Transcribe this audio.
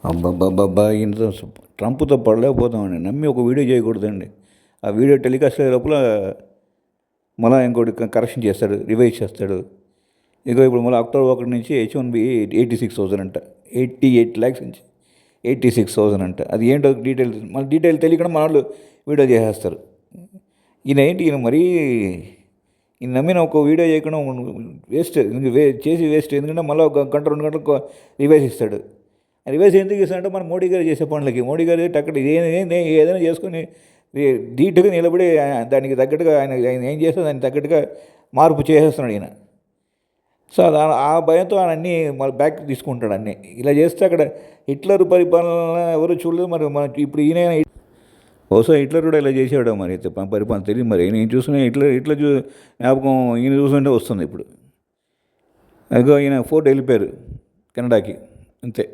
అబ్బబ్బబ్బబ్బా! ఈయనతో ట్రంప్‌తో పడలేకపోతామండి. నమ్మి ఒక వీడియో చేయకూడదండి. ఆ వీడియో టెలికాస్ట్ అయ్యే లోపల మళ్ళా ఇంకోటి కరెక్షన్ చేస్తాడు. రివైజ్ చేస్తాడు. ఇగో ఇప్పుడు మళ్ళీ అక్టోబర్ 1 నుంచి H1B 86,000 అంట. 88 లాక్స్ నుంచి 86,000 అంట. అది ఏంటో డీటెయిల్ తెలియకుండా మనోళ్ళు వీడియో చేసేస్తారు. ఈయన మరీ ఈయన నమ్మిన ఒక వీడియో చేయకుండా వేస్ట్. చేసి వేస్ట్. ఎందుకంటే మళ్ళీ ఒక గంట 2 గంటలకు రివైజ్ ఇస్తాడు. రివైజ్ ఎందుకు ఇస్తాడంటే మన మోడీ గారు చేసే పనులకి. మోడీ గారు టక్కన ఏదైనా చేసుకొని ధీటుగా నిలబడి దానికి తగ్గట్టుగా ఆయన ఏం చేస్తే దానికి తగ్గట్టుగా మార్పు చేసేస్తున్నాడు ఈయన. సో ఆ భయంతో ఆయన అన్నీ మళ్ళీ బ్యాక్ తీసుకుంటాడు అన్నీ. ఇలా చేస్తే అక్కడ హిట్లర్ పరిపాలన ఎవరు చూడలేదు. మరి మన ఇప్పుడు ఈయన బహుశా హిట్లర్ కూడా ఇలా చేసేవాడు మరి పరిపాలన తెలియదు. మరి నేను చూసిన హిట్లర్ జ్ఞాపకం ఈయన చూస్తుంటే వస్తుంది ఇప్పుడు. అదిగో ఈయన ఫోర్ట్ వెళ్ళిపోయారు కెనడాకి, అంతే.